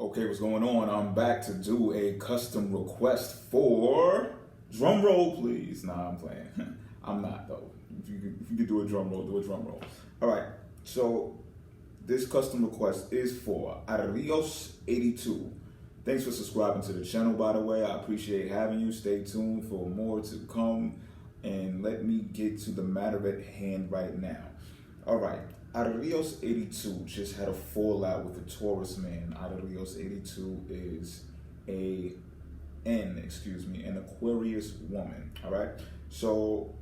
Okay, what's going on? I'm back to do a custom request for drum roll, please. Nah, I'm playing. I'm not though. If you could do a drum roll, do a drum roll. All right. So this custom request is for Aquarius 82. Thanks for subscribing to the channel, by the way. I appreciate having you. Stay tuned for more to come. And let me get to the matter at hand right now. All right. Aquarius 82 just had a fallout with a Taurus man. Aquarius 82 is an Aquarius woman. All right. So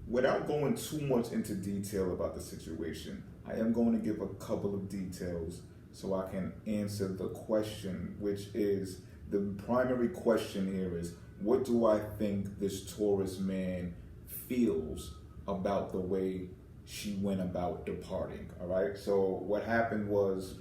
without going too much into detail about the situation, I am going to give a couple of details so I can answer the question, which is the primary question here is, what do I think this Taurus man feels about the way she went about departing? All right. So what happened was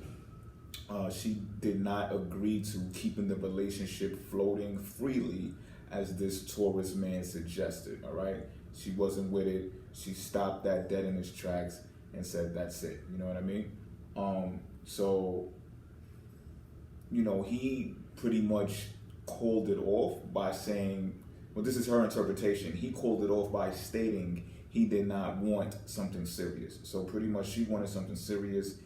she did not agree to keeping the relationship floating freely as this Taurus man suggested. All right. She wasn't with it. She stopped that dead in its tracks and said, that's it. You know what I mean? So, you know, he pretty much called it off by saying, well, this is her interpretation. He called it off by stating he did not want something serious. So pretty much she wanted something serious.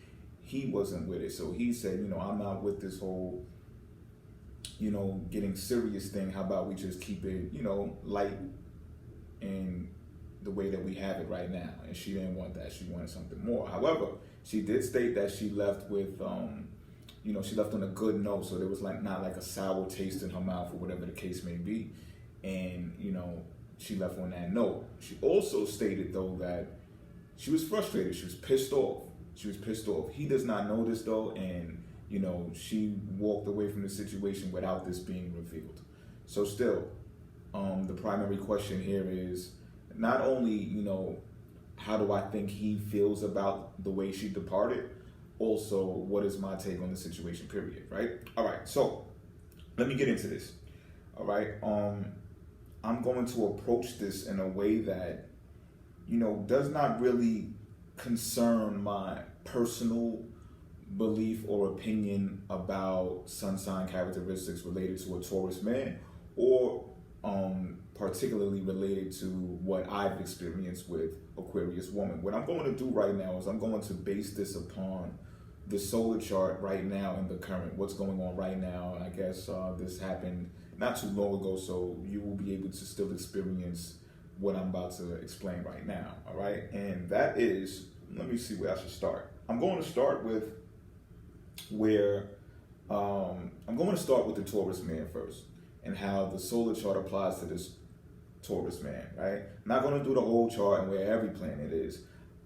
He wasn't with it. So he said, you know, I'm not with this whole, you know, getting serious thing. How about we just keep it, you know, light in the way that we have it right now? And she didn't want that. She wanted something more. However, she did state that she left with, you know, she left on a good note. So there was like not like a sour taste in her mouth or whatever the case may be. And, you know, she left on that note. She also stated, though, that she was frustrated. She was pissed off. She was pissed off. He does not know this, though. And, you know, she walked away from the situation without this being revealed. So still, the primary question here is not only, you know, how do I think he feels about the way she departed? Also, what is my take on the situation, period, right? All right, so let me get into this. All right, I'm going to approach this in a way that, you know, does not really concern my personal belief or opinion about sun sign characteristics related to a Taurus man, or particularly related to what I've experienced with Aquarius woman. What I'm going to do right now is I'm going to base this upon the solar chart right now in the current, what's going on right now. I guess this happened not too long ago, so you will be able to still experience what I'm about to explain right now. All right, and that is, let me see where I should start. I'm going to start with the Taurus man first, and how the solar chart applies to this Taurus man, right? I'm not going to do the whole chart and where every planet is.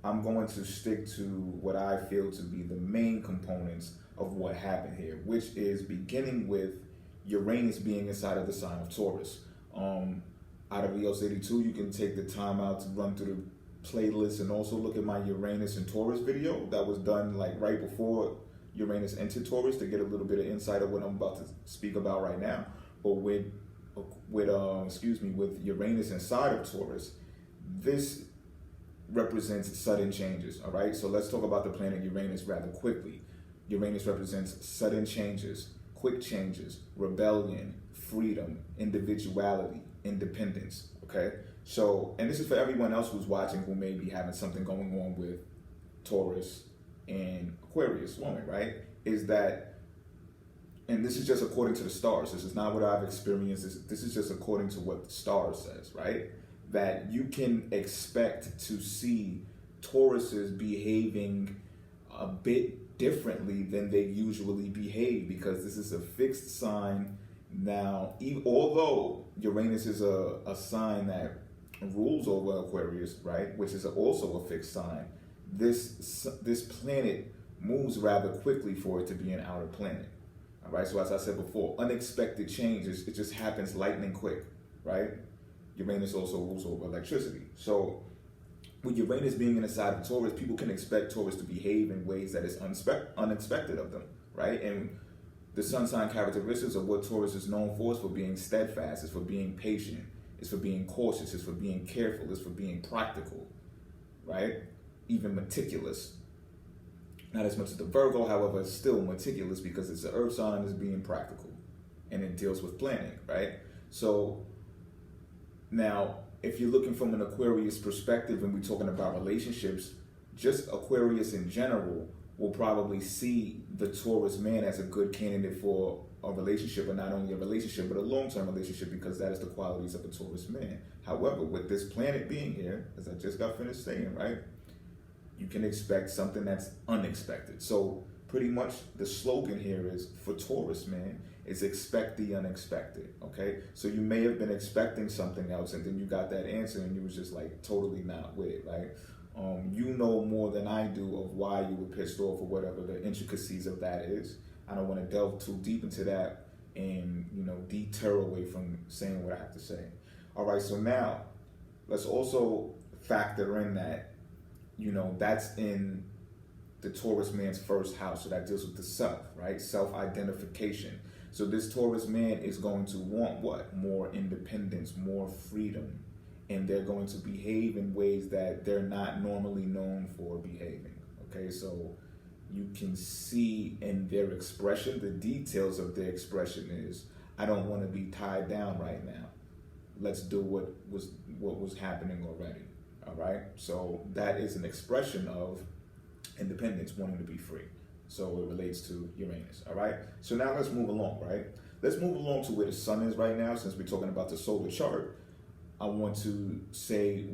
I'm going to stick to what I feel to be the main components of what happened here, which is beginning with Uranus being inside of the sign of Taurus. Aquarius 82, you can take the time out to run through the playlist and also look at my Uranus and Taurus video that was done like right before Uranus entered Taurus to get a little bit of insight of what I'm about to speak about right now. But with Uranus inside of Taurus, this represents sudden changes. All right, so let's talk about the planet Uranus rather quickly. Uranus represents sudden changes, quick changes, rebellion, freedom, individuality, independence. Okay, so, and this is for everyone else who's watching who may be having something going on with Taurus and Aquarius woman, right? Is that, and this is just according to the stars. This is not what I've experienced. This is just according to what the stars says, right? That you can expect to see Tauruses behaving a bit differently than they usually behave, because this is a fixed sign. Now, although Uranus is a sign that rules over Aquarius, right, which is also a fixed sign, this planet moves rather quickly for it to be an outer planet. All right, so as I said before, unexpected changes, it just happens lightning quick, right? Uranus also rules over electricity. So with Uranus being in the side of Taurus, people can expect Taurus to behave in ways that is unexpected of them, right? And the sun sign characteristics of what Taurus is known for is for being steadfast, it's for being patient, it's for being cautious, it's for being careful, it's for being practical, right? Even meticulous. Not as much as the Virgo, however, it's still meticulous because it's the earth sign is being practical and it deals with planning, right? So now, if you're looking from an Aquarius perspective and we're talking about relationships, just Aquarius in general will probably see the Taurus man as a good candidate for a relationship, and not only a relationship, but a long-term relationship, because that is the qualities of a Taurus man. However, with this planet being here, as I just got finished saying, right, you can expect something that's unexpected. So pretty much the slogan here is for Taurus, man, is expect the unexpected, okay? So you may have been expecting something else and then you got that answer and you was just like totally not with it, right? You know more than I do of why you were pissed off or whatever the intricacies of that is. I don't want to delve too deep into that and, deter away from saying what I have to say. All right, so now let's also factor in that, that's in the Taurus man's first house. So that deals with the self, right? Self-identification. So this Taurus man is going to want what? More independence, more freedom. And they're going to behave in ways that they're not normally known for behaving. Okay, so you can see in their expression, the details of their expression is, I don't want to be tied down right now. Let's do what was happening already. All right, so that is an expression of independence, wanting to be free. So it relates to Uranus. All right, so now let's move along, right? Let's move along to where the sun is right now, since we're talking about the solar chart. I want to say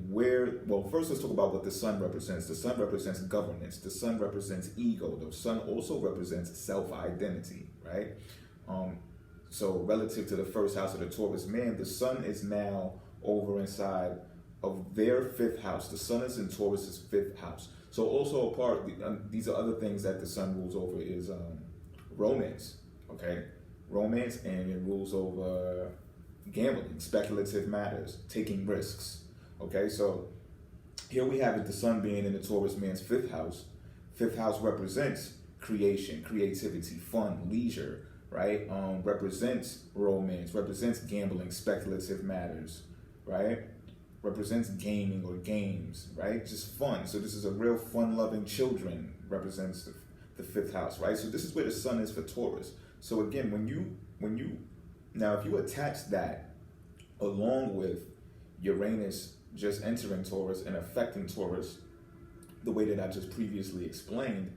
first let's talk about what the sun represents. The sun represents governance. The sun represents ego. The sun also represents self-identity, right? So relative to the first house of the Taurus man, the sun is now over inside of their fifth house. The sun is in Taurus's fifth house. So also a part, these are other things that the sun rules over is romance, okay? Romance, and it rules over gambling, speculative matters, taking risks, okay? So here we have it, the sun being in the Taurus man's fifth house. Fifth house represents creation, creativity, fun, leisure, right? Represents romance, represents gambling, speculative matters, right? Represents gaming or games, right? Just fun. So this is a real fun-loving children, represents the fifth house, right? So this is where the sun is for Taurus. So again, now if you attach that along with Uranus just entering Taurus and affecting Taurus, the way that I just previously explained,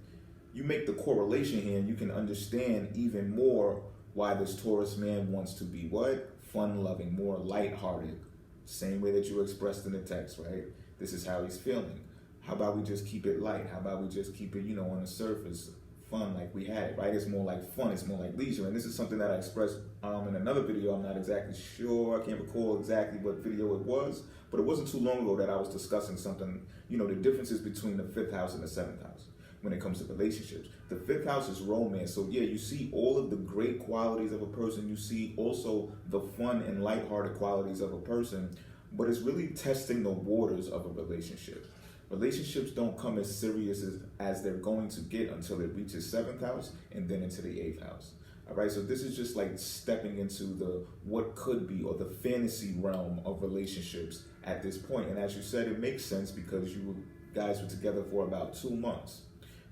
you make the correlation here and you can understand even more why this Taurus man wants to be what? Fun-loving, more lighthearted. Same way that you expressed in the text, right? This is how he's feeling. How about we just keep it light? How about we just keep it, on the surface, fun like we had it, right? It's more like fun, it's more like leisure. And this is something that I expressed in another video. I'm not exactly sure, I can't recall exactly what video it was, but it wasn't too long ago that I was discussing something, the differences between the fifth house and the seventh house when it comes to relationships. The fifth house is romance. So yeah, you see all of the great qualities of a person. You see also the fun and lighthearted qualities of a person, but it's really testing the waters of a relationship. Relationships don't come as serious as they're going to get until it reaches seventh house and then into the eighth house. All right, so this is just like stepping into the what could be or the fantasy realm of relationships at this point. And as you said, it makes sense because you guys were together for about 2 months,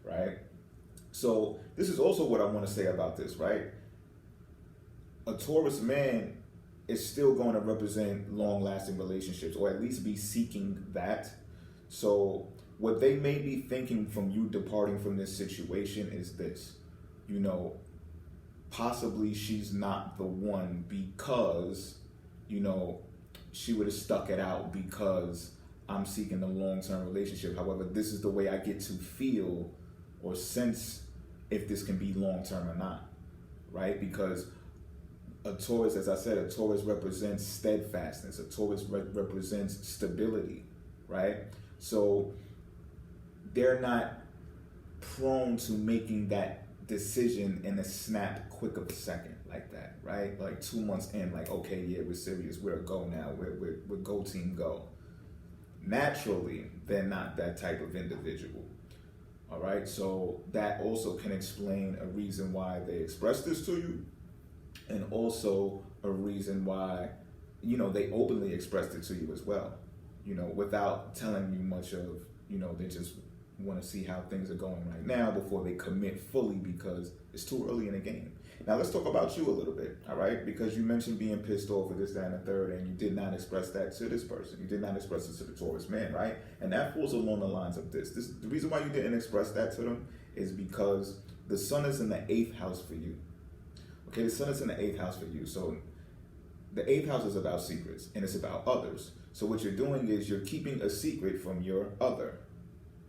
right? So this is also what I want to say about this, right? A Taurus man is still going to represent long-lasting relationships, or at least be seeking that. So what they may be thinking from you departing from this situation is this, possibly she's not the one because, she would have stuck it out because I'm seeking a long-term relationship. However, this is the way I get to feel or sense if this can be long-term or not, right? Because a Taurus, as I said, a Taurus represents steadfastness. A Taurus represents stability, right? So they're not prone to making that decision in a snap, quick of a second like that, right? Like 2 months in, like, okay, yeah, we're serious. We're a go now. We're go team go. Naturally, they're not that type of individual. All right, so that also can explain a reason why they express this to you, and also a reason why, they openly expressed it to you as well, without telling you much of, they just want to see how things are going right now before they commit fully because it's too early in the game. Now let's talk about you a little bit, all right? Because you mentioned being pissed off at this, that, and the third, and you did not express that to this person. You did not express it to the Taurus man, right? And that falls along the lines of this. The reason why you didn't express that to them is because the sun is in the 8th house for you. Okay, the sun is in the 8th house for you. So the 8th house is about secrets, and it's about others. So what you're doing is you're keeping a secret from your other.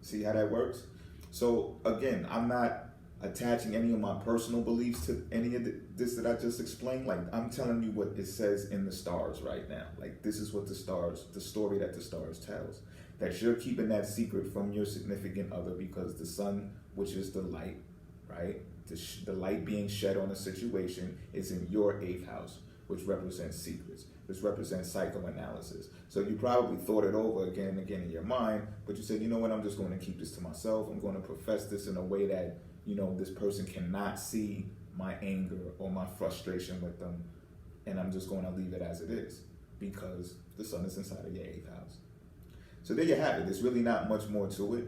See how that works? So again, I'm not attaching any of my personal beliefs to any of this that I just explained. Like, I'm telling you what it says in the stars right now. Like, this is what the story that the stars tells. That you're keeping that secret from your significant other because the sun, which is the light, right? The light being shed on a situation is in your 8th house, which represents secrets. This represents psychoanalysis. So you probably thought it over again and again in your mind, but you said, you know what, I'm just going to keep this to myself. I'm going to profess this in a way that, you know, this person cannot see my anger or my frustration with them, and I'm just going to leave it as it is because the sun is inside of your 8th house. So there you have it. There's really not much more to it.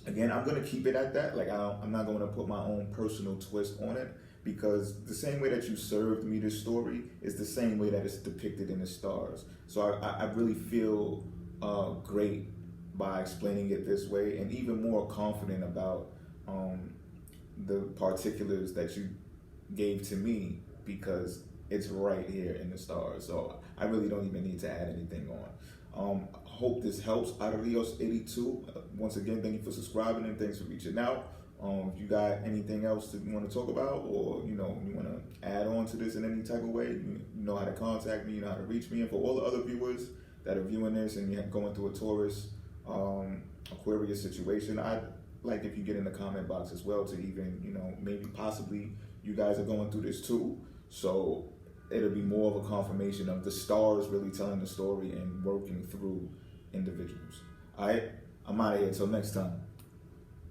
Again, I'm going to keep it at that. Like, I'm not going to put my own personal twist on it because the same way that you served me this story is the same way that it's depicted in the stars. So I really feel great by explaining it this way, and even more confident about the particulars that you gave to me because it's right here in the stars. So I really don't even need to add anything on. Hope this helps. Arios82. Once again, thank you for subscribing and thanks for reaching out. If you got anything else that you want to talk about, or you want to add on to this in any type of way, you know how to contact me, you know how to reach me. And for all the other viewers that are viewing this and you're going through a Taurus, Aquarius situation, I'd like if you get in the comment box as well to even, maybe possibly you guys are going through this too. So it'll be more of a confirmation of the stars really telling the story and working through individuals. All right, I'm out of here. Until next time.